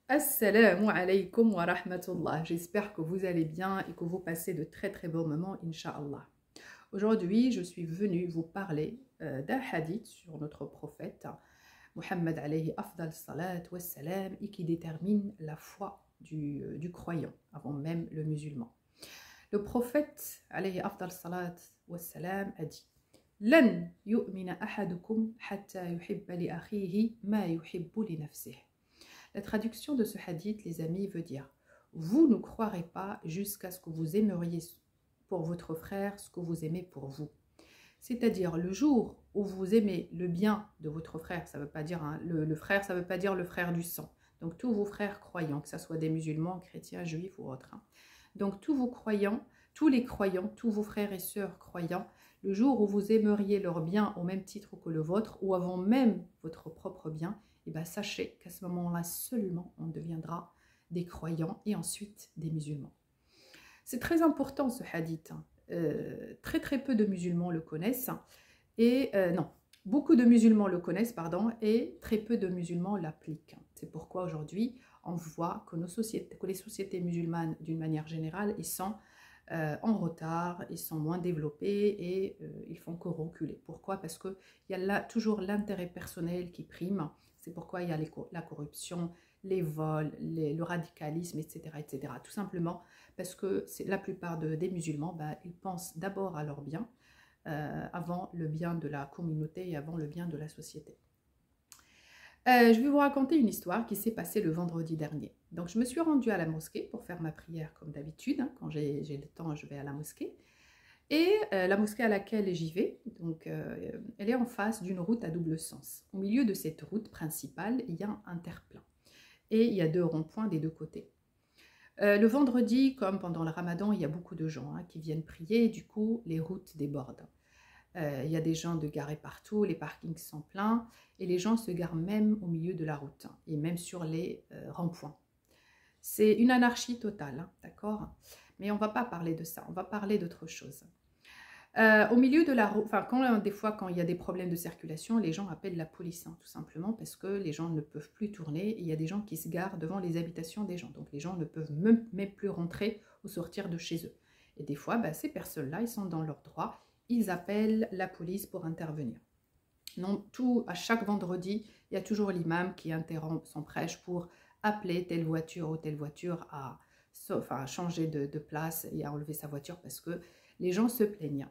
Assalamu alaikum wa rahmatullah. J'espère que vous allez bien et que vous passez de très très bons moments, Inch'Allah. Aujourd'hui, je suis venue vous parler d'un hadith sur notre prophète, Muhammad alayhi afdal salat wa salam, et qui détermine la foi du croyant, avant même le musulman. Le prophète alayhi afdal salat wa salam a dit Lan yu'mina ahadukum hatta yuhibba li akhihi ma yuhibbu li nafsihi. La traduction de ce hadith, les amis, veut dire « Vous ne croirez pas jusqu'à ce que vous aimeriez pour votre frère ce que vous aimez pour vous. » C'est-à-dire, le jour où vous aimez le bien de votre frère, ça veut pas dire le frère, ça ne veut pas dire le frère du sang. Donc, tous vos frères croyants, que ce soit des musulmans, chrétiens, juifs ou autres. Donc, tous vos croyants, tous les croyants, tous vos frères et sœurs croyants, le jour où vous aimeriez leur bien au même titre que le vôtre, ou avant même votre propre bien, et bien sachez qu'à ce moment-là seulement on deviendra des croyants et ensuite des musulmans. C'est très important ce hadith. Très très peu de musulmans le connaissent. Et non, beaucoup de musulmans le connaissent, pardon, et très peu de musulmans l'appliquent. C'est pourquoi aujourd'hui on voit que, les sociétés musulmanes d'une manière générale, ils sont en retard, ils sont moins développés et ils font que reculer. Pourquoi? Parce qu'il y a là toujours l'intérêt personnel qui prime. C'est pourquoi il y a la corruption, les vols, le radicalisme, etc., etc. Tout simplement parce que la plupart des musulmans, ils pensent d'abord à leur bien, avant le bien de la communauté et avant le bien de la société. Je vais vous raconter une histoire qui s'est passée le vendredi dernier. Donc, je me suis rendue à la mosquée pour faire ma prière comme d'habitude. Quand j'ai le temps, je vais à la mosquée. Et la mosquée à laquelle j'y vais, donc, elle est en face d'une route à double sens. Au milieu de cette route principale, il y a un terre-plein. Et il y a deux ronds-points des deux côtés. Le vendredi, comme pendant le ramadan, il y a beaucoup de gens qui viennent prier. Et du coup, les routes débordent. Il y a des gens de garer partout, les parkings sont pleins. Et les gens se garent même au milieu de la route. Et même sur les ronds-points. C'est une anarchie totale, d'accord? Mais on ne va pas parler de ça, on va parler d'autre chose. Au milieu de la route, enfin, des fois, quand il y a des problèmes de circulation, les gens appellent la police, tout simplement, parce que les gens ne peuvent plus tourner. Et il y a des gens qui se garent devant les habitations des gens. Donc, les gens ne peuvent même plus rentrer ou sortir de chez eux. Et des fois, ces personnes-là, ils sont dans leur droit. Ils appellent la police pour intervenir. Non, à chaque vendredi, il y a toujours l'imam qui interrompt son prêche pour appeler telle voiture ou telle voiture à changer de place et à enlever sa voiture parce que les gens se plaignent.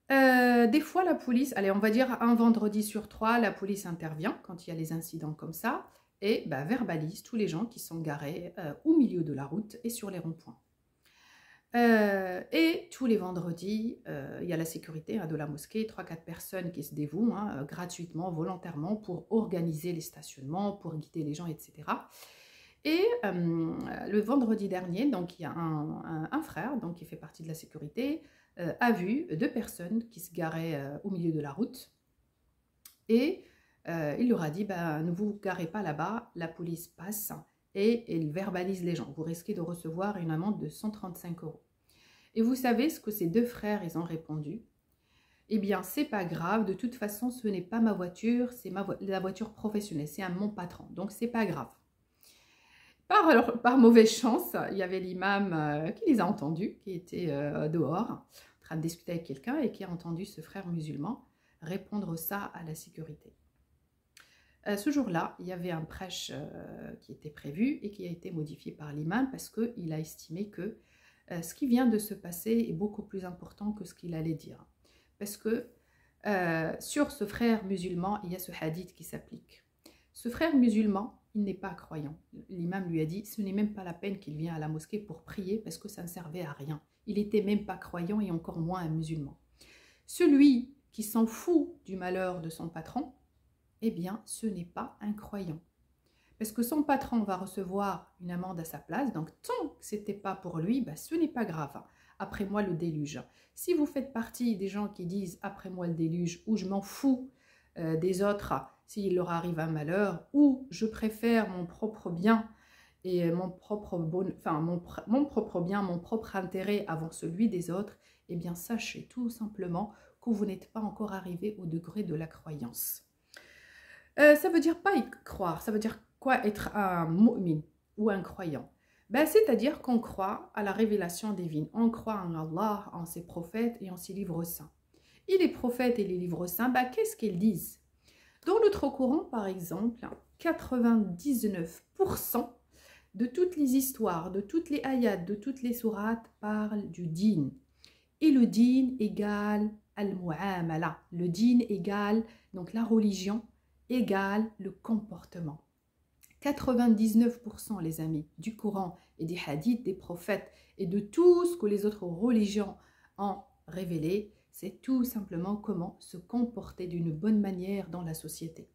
Des fois, la police, allez, on va dire un vendredi sur 3, la police intervient quand il y a les incidents comme ça et verbalise tous les gens qui sont garés au milieu de la route et sur les ronds-points. Et tous les vendredis, il y a la sécurité de la mosquée, 3-4 personnes qui se dévouent gratuitement, volontairement pour organiser les stationnements, pour guider les gens, etc. Et le vendredi dernier, donc il y a un frère donc, qui fait partie de la sécurité, a vu 2 personnes qui se garaient au milieu de la route. Et il leur a dit, ne vous garez pas là-bas, la police passe et il verbalise les gens. Vous risquez de recevoir une amende de 135 €. Et vous savez ce que ces 2 frères, ils ont répondu? Eh bien, c'est pas grave, de toute façon, ce n'est pas ma voiture, c'est la voiture professionnelle, c'est mon patron, donc c'est pas grave. Par mauvaise chance, il y avait l'imam qui les a entendus, qui était dehors, en train de discuter avec quelqu'un, et qui a entendu ce frère musulman répondre ça à la sécurité. Ce jour-là, il y avait un prêche qui était prévu et qui a été modifié par l'imam parce qu'il a estimé que ce qui vient de se passer est beaucoup plus important que ce qu'il allait dire. Parce que sur ce frère musulman, il y a ce hadith qui s'applique. Ce frère musulman, il n'est pas croyant. L'imam lui a dit, ce n'est même pas la peine qu'il vienne à la mosquée pour prier parce que ça ne servait à rien. Il n'était même pas croyant et encore moins un musulman. Celui qui s'en fout du malheur de son patron, eh bien, ce n'est pas un croyant. Parce que son patron va recevoir une amende à sa place, donc tant que ce n'était pas pour lui, ce n'est pas grave. Après moi le déluge. Si vous faites partie des gens qui disent après moi le déluge, ou je m'en fous des autres s'il leur arrive un malheur, ou je préfère mon propre bien et mon propre bien, mon propre intérêt avant celui des autres, eh bien sachez tout simplement que vous n'êtes pas encore arrivé au degré de la croyance. Ça veut dire pas y croire, ça veut dire quoi être un mu'min ou un croyant? Ben, c'est-à-dire qu'on croit à la révélation divine. On croit en Allah, en ses prophètes et en ses livres saints. Et les prophètes et les livres saints, ben, qu'est-ce qu'ils disent? Dans notre Coran, par exemple, 99% de toutes les histoires, de toutes les ayats, de toutes les sourates parlent du din. Et le din égale al-mu'amala. Le din égale donc la religion égale le comportement. 99% les amis du Coran et des hadiths des prophètes et de tout ce que les autres religions ont révélé, c'est tout simplement comment se comporter d'une bonne manière dans la société.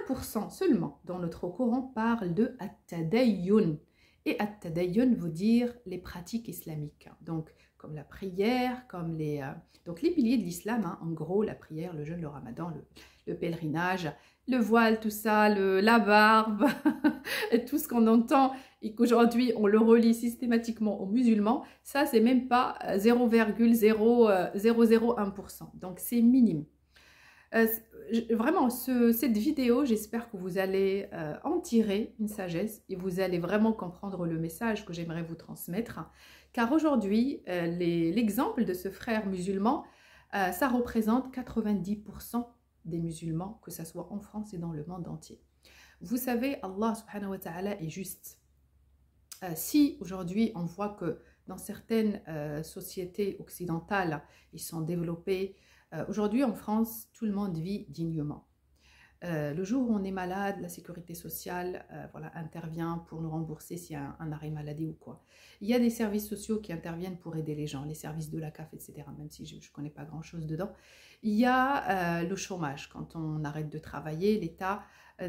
1% seulement dans notre Coran parle de at-tadayyun. Et at-tadayyun veut dire les pratiques islamiques. Donc, comme la prière, comme les piliers de l'islam, hein, en gros, la prière, le jeûne, le ramadan, le pèlerinage, le voile, tout ça, la barbe, et tout ce qu'on entend et qu'aujourd'hui on le relie systématiquement aux musulmans, ça c'est même pas 0,001%. Donc c'est minime. Vraiment, cette vidéo, j'espère que vous allez en tirer une sagesse et vous allez vraiment comprendre le message que j'aimerais vous transmettre. Car aujourd'hui, l'exemple de ce frère musulman, ça représente 90% des musulmans, que ce soit en France et dans le monde entier. Vous savez, Allah subhanahu wa ta'ala est juste. Si aujourd'hui on voit que dans certaines sociétés occidentales, ils sont développés, aujourd'hui en France, tout le monde vit dignement. Le jour où on est malade, la sécurité sociale intervient pour nous rembourser s'il y a un arrêt maladie ou quoi. Il y a des services sociaux qui interviennent pour aider les gens, les services de la CAF, etc., même si je ne connais pas grand-chose dedans. Il y a le chômage. Quand on arrête de travailler, l'État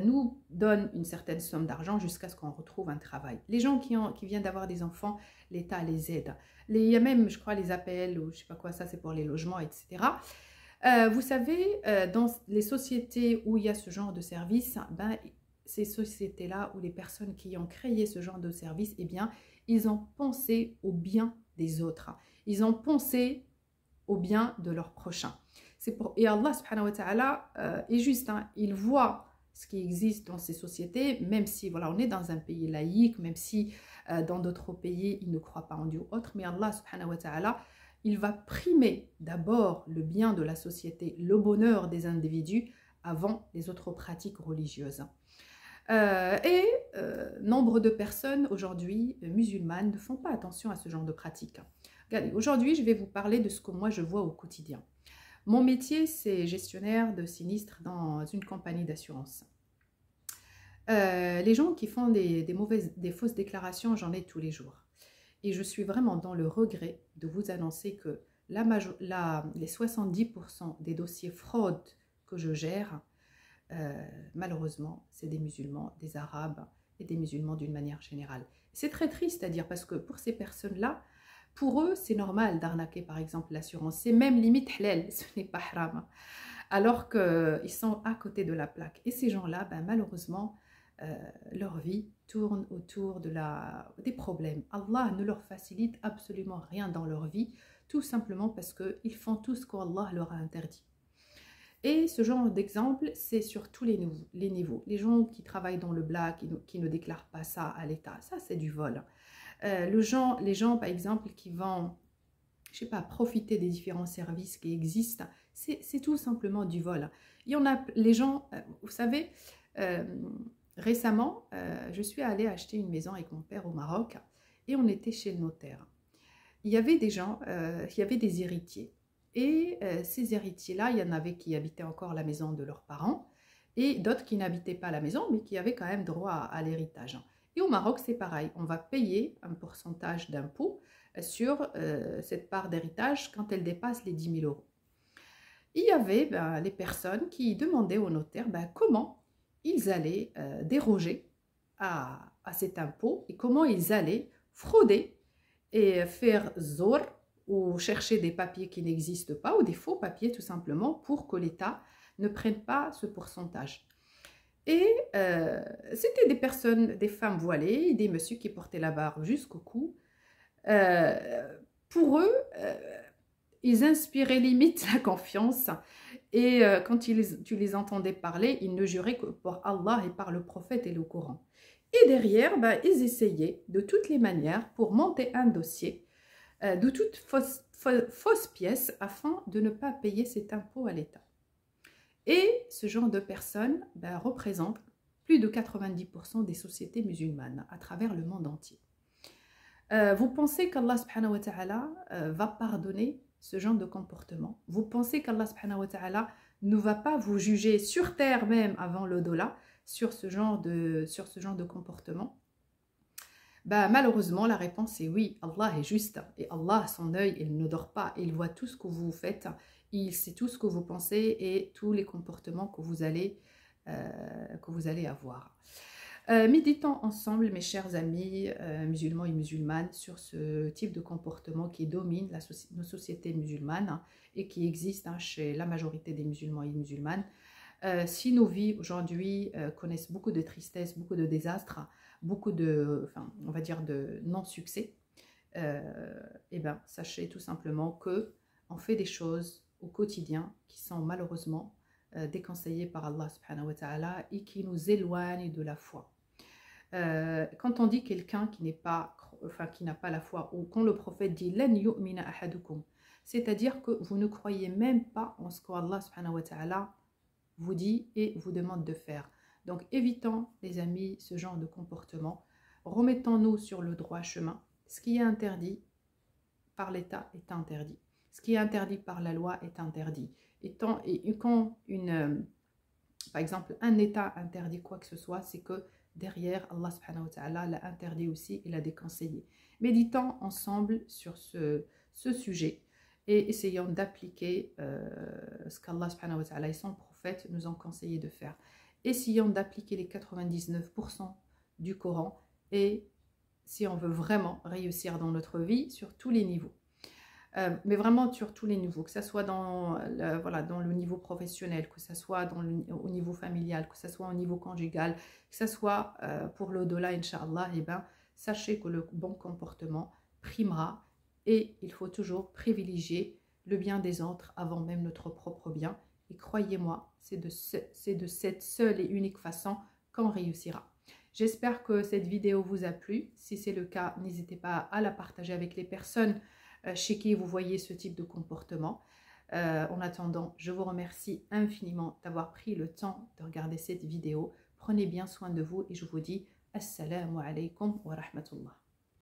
nous donne une certaine somme d'argent jusqu'à ce qu'on retrouve un travail. Les gens qui viennent d'avoir des enfants, l'État les aide. Il y a même, je crois, les APL ou je ne sais pas quoi, ça c'est pour les logements, etc. Vous savez, dans les sociétés où il y a ce genre de service, ben, ces sociétés-là, où les personnes qui ont créé ce genre de service, eh bien, ils ont pensé au bien des autres. Ils ont pensé au bien de leurs prochains. Et Allah subhanahu wa ta'ala est juste, hein, il voit ce qui existe dans ces sociétés, même si voilà, on est dans un pays laïque, même si dans d'autres pays, ils ne croient pas en Dieu ou autre, mais Allah subhanahu wa ta'ala, il va primer d'abord le bien de la société, le bonheur des individus avant les autres pratiques religieuses. Nombre de personnes aujourd'hui musulmanes ne font pas attention à ce genre de pratiques. Regardez, aujourd'hui, je vais vous parler de ce que moi je vois au quotidien. Mon métier, c'est gestionnaire de sinistres dans une compagnie d'assurance. Les gens qui font des fausses déclarations, j'en ai tous les jours. Et je suis vraiment dans le regret de vous annoncer que les 70% des dossiers fraude que je gère, malheureusement, c'est des musulmans, des arabes et des musulmans d'une manière générale. C'est très triste à dire parce que pour ces personnes-là, pour eux, c'est normal d'arnaquer par exemple l'assurance. C'est même limite halal, ce n'est pas haram. Alors qu'ils sont à côté de la plaque. Et ces gens-là, ben, malheureusement, leur vie tourne autour des problèmes. Allah ne leur facilite absolument rien dans leur vie, tout simplement parce qu'ils font tout ce qu'Allah leur a interdit. Et ce genre d'exemple, c'est sur tous les niveaux. Les gens qui travaillent dans le black, qui ne déclarent pas ça à l'État, ça c'est du vol. Les gens, par exemple, qui vont, je sais pas, profiter des différents services qui existent, c'est tout simplement du vol. Il y en a, les gens, vous savez, récemment, je suis allée acheter une maison avec mon père au Maroc et on était chez le notaire. Il y avait des gens, il y avait des héritiers. Et ces héritiers-là, il y en avait qui habitaient encore la maison de leurs parents et d'autres qui n'habitaient pas la maison mais qui avaient quand même droit à l'héritage. Et au Maroc, c'est pareil, on va payer un pourcentage d'impôt sur cette part d'héritage quand elle dépasse les 10 000 €. Il y avait les personnes qui demandaient au notaire comment ils allaient déroger à cet impôt et comment ils allaient frauder et faire zor ou chercher des papiers qui n'existent pas ou des faux papiers tout simplement pour que l'État ne prenne pas ce pourcentage. Et c'était des personnes, des femmes voilées, des messieurs qui portaient la barbe jusqu'au cou. Pour eux, ils inspiraient limite la confiance Et quand tu les entendais parler, ils ne juraient que par Allah et par le prophète et le Coran. Et derrière, bah, ils essayaient de toutes les manières pour monter un dossier de toute fausse pièce afin de ne pas payer cet impôt à l'État. Et ce genre de personnes bah, représente plus de 90% des sociétés musulmanes à travers le monde entier. Vous pensez qu'Allah subhanahu wa ta'ala va pardonner ce genre de comportement? Vous pensez qu'Allah subhanahu wa ta'ala ne va pas vous juger sur terre même avant l'au-delà sur ce genre de comportement? Bah, malheureusement, la réponse est oui. Allah est juste et Allah, son œil, il ne dort pas. Il voit tout ce que vous faites, il sait tout ce que vous pensez et tous les comportements que vous allez avoir. Méditons ensemble, mes chers amis musulmans et musulmanes, sur ce type de comportement qui domine nos sociétés musulmanes et qui existe chez la majorité des musulmans et musulmanes. Si nos vies aujourd'hui connaissent beaucoup de tristesse, beaucoup de désastres, beaucoup de, on va dire, de non-succès, et ben, sachez tout simplement que on fait des choses au quotidien qui sont malheureusement déconseillées par Allah subhanahu wa ta'ala et qui nous éloignent de la foi. Quand on dit quelqu'un qui n'a pas la foi, ou quand le prophète dit lan yu'mina ahadukum, c'est-à-dire que vous ne croyez même pas en ce qu'Allah subhanahu wa ta'ala vous dit et vous demande de faire. Donc évitons, les amis, ce genre de comportement. Remettons-nous sur le droit chemin. Ce qui est interdit par l'État est interdit. Ce qui est interdit par la loi est interdit. Et quand par exemple, un État interdit quoi que ce soit, c'est que derrière, Allah subhanahu wa ta'ala l'a interdit aussi et l'a déconseillé. Méditons ensemble sur ce sujet et essayons d'appliquer ce qu'Allah subhanahu wa ta'ala et son prophète nous ont conseillé de faire. Essayons d'appliquer les 99% du Coran et si on veut vraiment réussir dans notre vie sur tous les niveaux. Mais vraiment sur tous les niveaux, que ce soit dans le niveau professionnel, que ce soit au niveau familial, que ce soit au niveau conjugal, que ce soit pour l'au-delà, Inch'Allah, et ben, sachez que le bon comportement primera et il faut toujours privilégier le bien des autres avant même notre propre bien. Et croyez-moi, c'est de cette seule et unique façon qu'on réussira. J'espère que cette vidéo vous a plu. Si c'est le cas, n'hésitez pas à la partager avec les personnes chez qui vous voyez ce type de comportement. En attendant, je vous remercie infiniment d'avoir pris le temps de regarder cette vidéo. Prenez bien soin de vous et je vous dis Assalamu alaikum wa rahmatullah.